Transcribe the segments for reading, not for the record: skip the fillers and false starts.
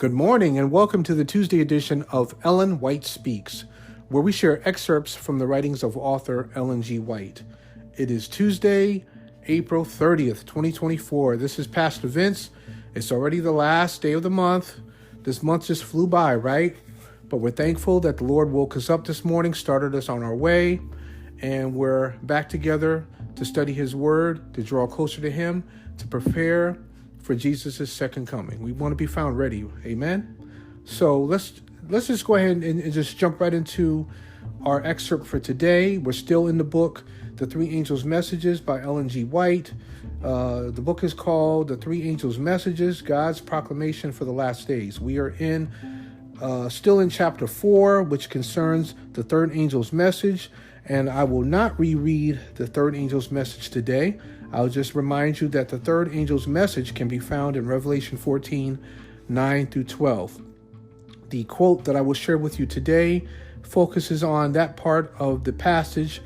Good morning and welcome to the Tuesday edition of Ellen White Speaks, where we share excerpts from the writings of author Ellen G. White. It is Tuesday, April 30th, 2024. This is Pastor Vince. It's already the last day of the month. This month just flew by, right? But we're thankful that the Lord woke us up this morning, started us on our way, and we're back together to study His Word, to draw closer to Him, to prepare for Jesus' second coming. We want to be found ready. Amen. So let's just go ahead and just jump right into our excerpt for today. We're still in the book, The Three Angels' Messages by Ellen G. White. The book is called The Three Angels' Messages, God's Proclamation for the Last Days. We are still in chapter 4, which concerns the third angel's message. And I will not reread the third angel's message today. I'll just remind you that the third angel's message can be found in Revelation 14, 9 through 12. The quote that I will share with you today focuses on that part of the passage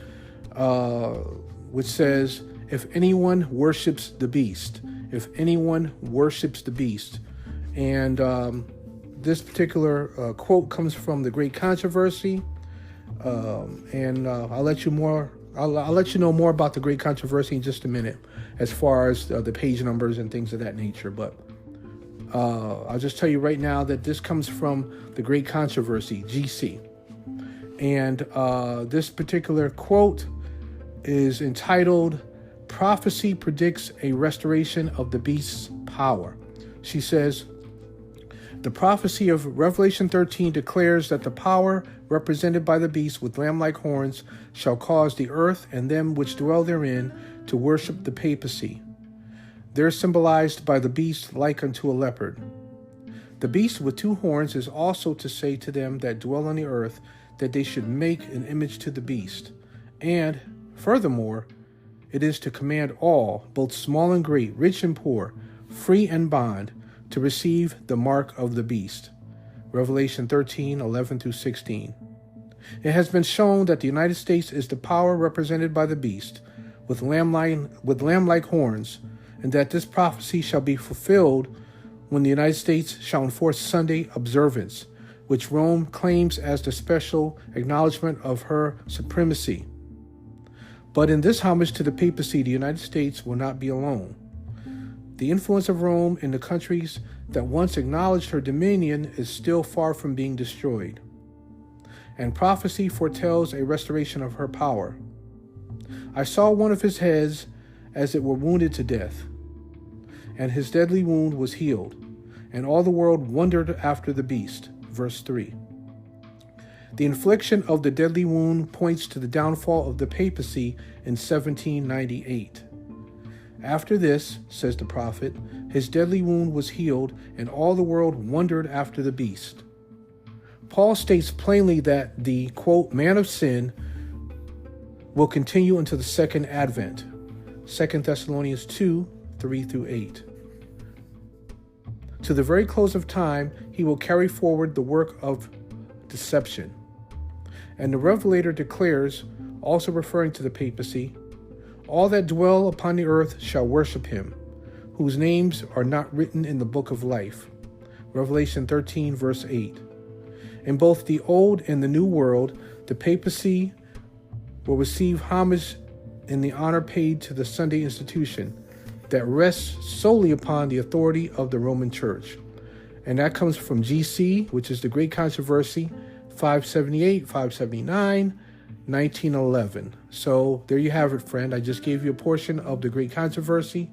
which says, if anyone worships the beast. If anyone worships the beast. And this particular quote comes from The Great Controversy. I'll let you know more about The Great Controversy in just a minute, as far as the page numbers and things of that nature. But I'll just tell you right now that this comes from The Great Controversy, GC. And this particular quote is entitled, Prophecy Predicts a Restoration of the Beast's Power. She says, the prophecy of Revelation 13 declares that the power represented by the beast with lamb-like horns shall cause the earth and them which dwell therein to worship the papacy. They're symbolized by the beast like unto a leopard. The beast with two horns is also to say to them that dwell on the earth that they should make an image to the beast. And, furthermore, it is to command all, both small and great, rich and poor, free and bond, to receive the mark of the beast. Revelation 13, 11 through 16. It has been shown that the United States is the power represented by the beast with lamb-like horns, and that this prophecy shall be fulfilled when the United States shall enforce Sunday observance, which Rome claims as the special acknowledgement of her supremacy. But in this homage to the papacy, the United States will not be alone. The influence of Rome in the countries that once acknowledged her dominion is still far from being destroyed. And prophecy foretells a restoration of her power. I saw one of his heads as it were wounded to death, and his deadly wound was healed, and all the world wondered after the beast. Verse 3. The infliction of the deadly wound points to the downfall of the papacy in 1798. After this, says the prophet, his deadly wound was healed, and all the world wondered after the beast. Paul states plainly that the, quote, man of sin will continue until the second advent. 2 Thessalonians 2, 3 through 8. To the very close of time, he will carry forward the work of deception. And the Revelator declares, also referring to the papacy, all that dwell upon the earth shall worship him, whose names are not written in the book of life. Revelation 13, verse 8. In both the old and the new world, the papacy will receive homage in the honor paid to the Sunday institution that rests solely upon the authority of the Roman Church. And that comes from GC, which is The Great Controversy, 578, 579, 1911. So there you have it, friend. I just gave you a portion of The Great Controversy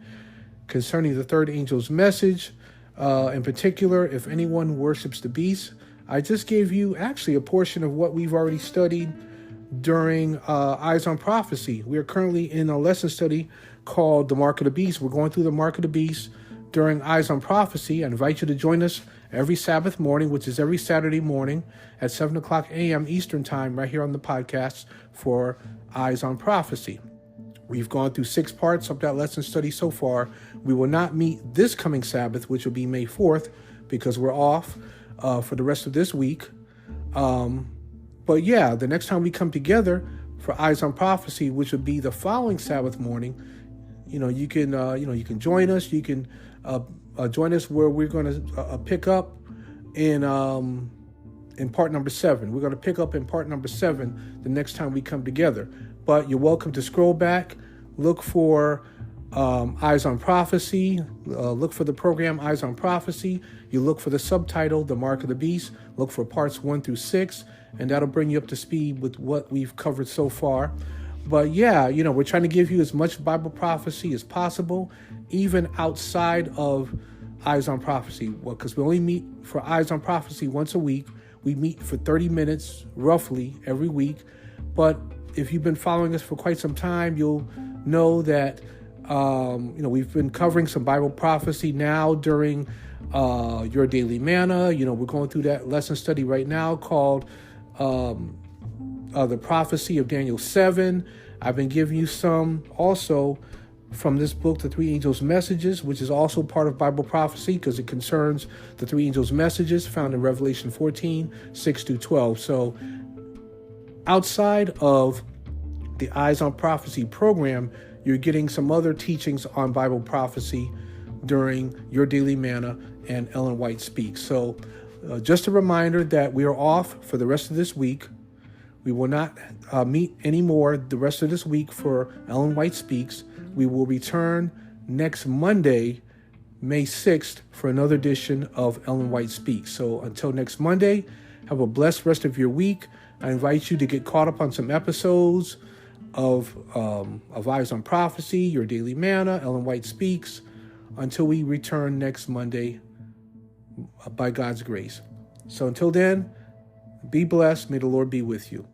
concerning the third angel's message. In particular, if anyone worships the beast. I just gave you actually a portion of what we've already studied during Eyes on Prophecy. We are currently in a lesson study called The Mark of the Beast. We're going through the Mark of the Beast during Eyes on Prophecy. I invite you to join us every Sabbath morning, which is every Saturday morning at 7 o'clock a.m. Eastern Time, right here on the podcast for Eyes on Prophecy. We've gone through 6 parts of that lesson study so far. We will not meet this coming Sabbath, which will be May 4th, because we're off for the rest of this week. But yeah, the next time we come together for Eyes on Prophecy, which would be the following Sabbath morning, you can join us. You can join us where we're going to pick up in part number 7. We're going to pick up in part number 7 the next time we come together. But you're welcome to scroll back, look for Eyes on Prophecy, look for the program Eyes on Prophecy. You look for the subtitle, The Mark of the Beast. Look for parts 1 through 6, and that'll bring you up to speed with what we've covered so far. But yeah, we're trying to give you as much Bible prophecy as possible, even outside of Eyes on Prophecy. Well, because we only meet for Eyes on Prophecy once a week. We meet for 30 minutes, roughly, every week. But if you've been following us for quite some time, you'll know that, we've been covering some Bible prophecy now during Your Daily Manna. We're going through that lesson study right now called The Prophecy of Daniel 7. I've been giving you some also from this book, The Three Angels' Messages, which is also part of Bible prophecy because it concerns the three angels' messages found in Revelation 14, 6-12. So outside of the Eyes on Prophecy program, you're getting some other teachings on Bible prophecy during Your Daily Manna and Ellen White Speaks. So just a reminder that we are off for the rest of this week. We will not meet anymore the rest of this week for Ellen White Speaks. We will return next Monday, May 6th, for another edition of Ellen White Speaks. So until next Monday, have a blessed rest of your week. I invite you to get caught up on some episodes of Eyes on Prophecy, Your Daily Manna, Ellen White Speaks, until we return next Monday by God's grace. So until then, be blessed. May the Lord be with you.